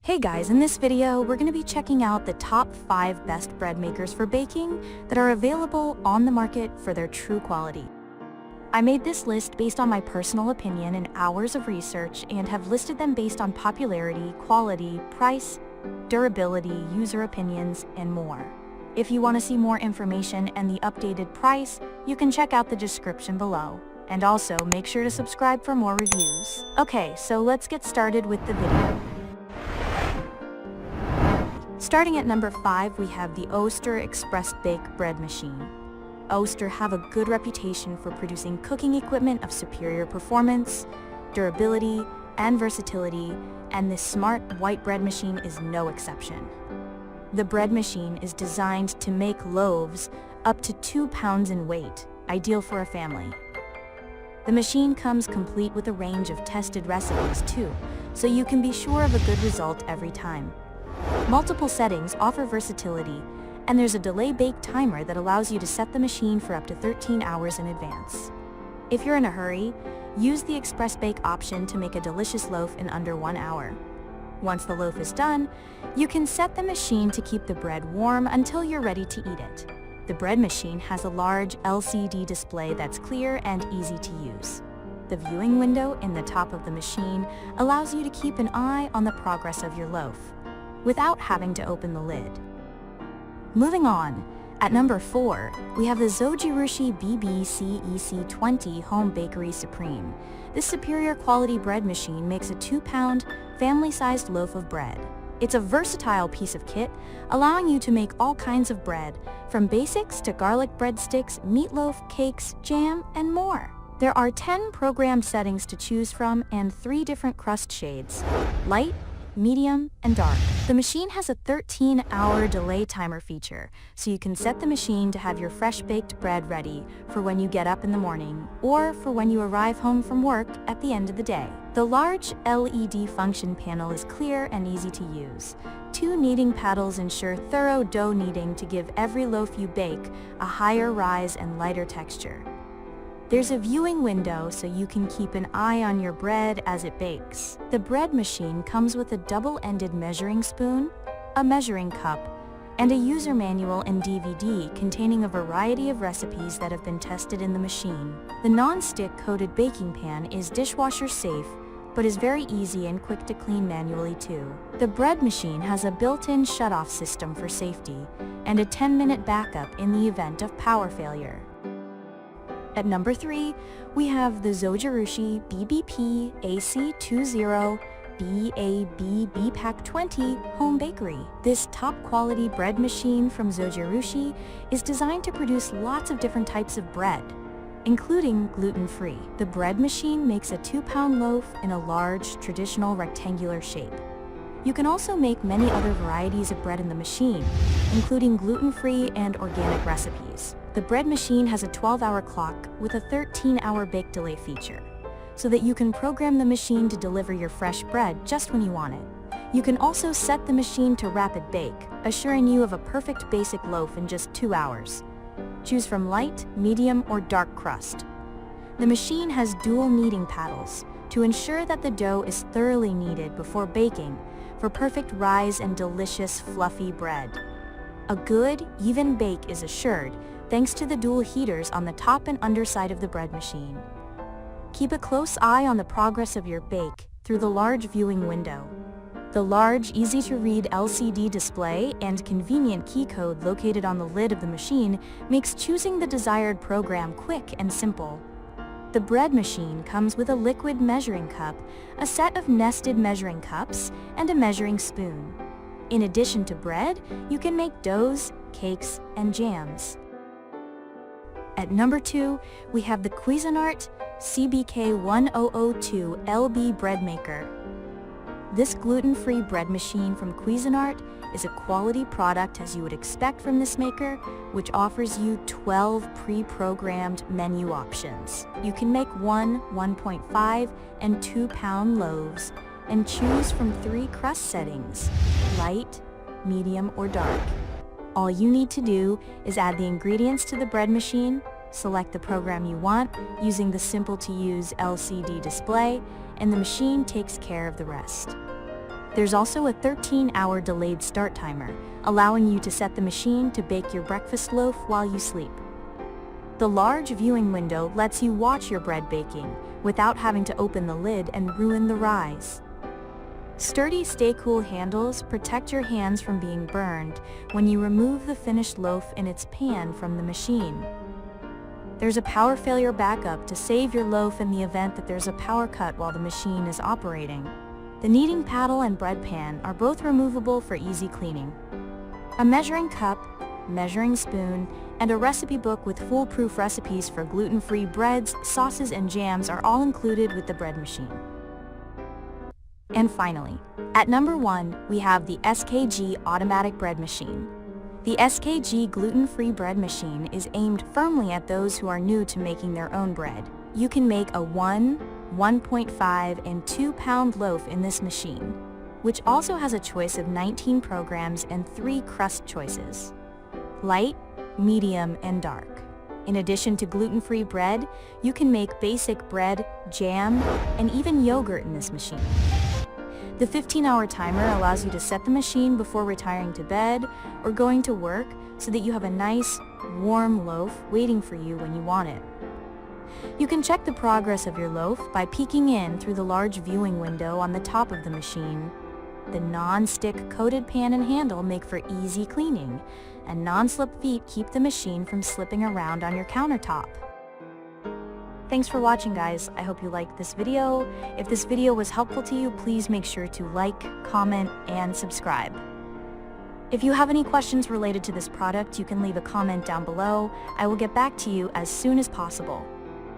Hey guys, in this video, we're going to be checking out the top 5 best bread makers for baking that are available on the market for their true quality. I made this list based on my personal opinion and hours of research and have listed them based on popularity, quality, price, durability, user opinions, and more. If you want to see more information and the updated price, you can check out the description below. And also, make sure to subscribe for more reviews. Okay, so let's get started with the video. Starting at number 5, we have the Oster Expressbake bread machine. Oster have a good reputation for producing cooking equipment of superior performance, durability, and versatility, and this smart white bread machine is no exception. The bread machine is designed to make loaves up to 2 pounds in weight, ideal for a family. The machine comes complete with a range of tested recipes too, so you can be sure of a good result every time. Multiple settings offer versatility, and there's a delay bake timer that allows you to set the machine for up to 13 hours in advance. If you're in a hurry, use the Expressbake option to make a delicious loaf in under 1 hour. Once the loaf is done, you can set the machine to keep the bread warm until you're ready to eat it. The bread machine has a large LCD display that's clear and easy to use. The viewing window in the top of the machine allows you to keep an eye on the progress of your loaf, without having to open the lid. Moving on, at number 4, we have the Zojirushi BBCEC20 Home Bakery Supreme. This superior quality bread machine makes a 2-pound, family-sized loaf of bread. It's a versatile piece of kit, allowing you to make all kinds of bread, from basics to garlic breadsticks, meatloaf, cakes, jam, and more. There are 10 programmed settings to choose from and 3 different crust shades: light, medium, and dark. The machine has a 13-hour delay timer feature, so you can set the machine to have your fresh-baked bread ready for when you get up in the morning or for when you arrive home from work at the end of the day. The large LED function panel is clear and easy to use. 2 kneading paddles ensure thorough dough kneading to give every loaf you bake a higher rise and lighter texture. There's a viewing window so you can keep an eye on your bread as it bakes. The bread machine comes with a double-ended measuring spoon, a measuring cup, and a user manual and DVD containing a variety of recipes that have been tested in the machine. The non-stick coated baking pan is dishwasher safe, but is very easy and quick to clean manually too. The bread machine has a built-in shutoff system for safety and a 10-minute backup in the event of power failure. At number 3, we have the Zojirushi BBP AC20 BAB Pack 20 Home Bakery. This top-quality bread machine from Zojirushi is designed to produce lots of different types of bread, including gluten-free. The bread machine makes a 2-pound loaf in a large, traditional rectangular shape. You can also make many other varieties of bread in the machine, including gluten-free and organic recipes. The bread machine has a 12-hour clock with a 13-hour bake delay feature, so that you can program the machine to deliver your fresh bread just when you want it. You can also set the machine to rapid bake, assuring you of a perfect basic loaf in just 2 hours. Choose from light, medium, or dark crust. The machine has dual kneading paddles to ensure that the dough is thoroughly kneaded before baking for perfect rise and delicious fluffy bread. A good, even bake is assured thanks to the dual heaters on the top and underside of the bread machine. Keep a close eye on the progress of your bake through the large viewing window. The large, easy-to-read LCD display and convenient key code located on the lid of the machine makes choosing the desired program quick and simple. The bread machine comes with a liquid measuring cup, a set of nested measuring cups, and a measuring spoon. In addition to bread, you can make doughs, cakes, and jams. At number 2, we have the Cuisinart CBK1002 LB Bread Maker. This gluten-free bread machine from Cuisinart is a quality product as you would expect from this maker, which offers you 12 pre-programmed menu options. You can make 1, 1.5, and 2-pound loaves and choose from 3 crust settings: light, medium, or dark. All you need to do is add the ingredients to the bread machine, select the program you want using the simple-to-use LCD display, and the machine takes care of the rest. There's also a 13-hour delayed start timer, allowing you to set the machine to bake your breakfast loaf while you sleep. The large viewing window lets you watch your bread baking without having to open the lid and ruin the rise. Sturdy stay-cool handles protect your hands from being burned when you remove the finished loaf in its pan from the machine. There's a power failure backup to save your loaf in the event that there's a power cut while the machine is operating. The kneading paddle and bread pan are both removable for easy cleaning. A measuring cup, measuring spoon, and a recipe book with foolproof recipes for gluten-free breads, sauces, and jams are all included with the bread machine. And finally, at number 1, we have the SKG Automatic Bread Machine. The SKG gluten-free bread machine is aimed firmly at those who are new to making their own bread. You can make a 1, 1.5, and 2-pound loaf in this machine, which also has a choice of 19 programs and 3 crust choices: light, medium, and dark. In addition to gluten-free bread, you can make basic bread, jam, and even yogurt in this machine. The 15-hour timer allows you to set the machine before retiring to bed or going to work so that you have a nice, warm loaf waiting for you when you want it. You can check the progress of your loaf by peeking in through the large viewing window on the top of the machine. The non-stick coated pan and handle make for easy cleaning, and non-slip feet keep the machine from slipping around on your countertop. Thanks for watching, guys. I hope you liked this video. If this video was helpful to you, please make sure to like, comment, and subscribe. If you have any questions related to this product, you can leave a comment down below. I will get back to you as soon as possible.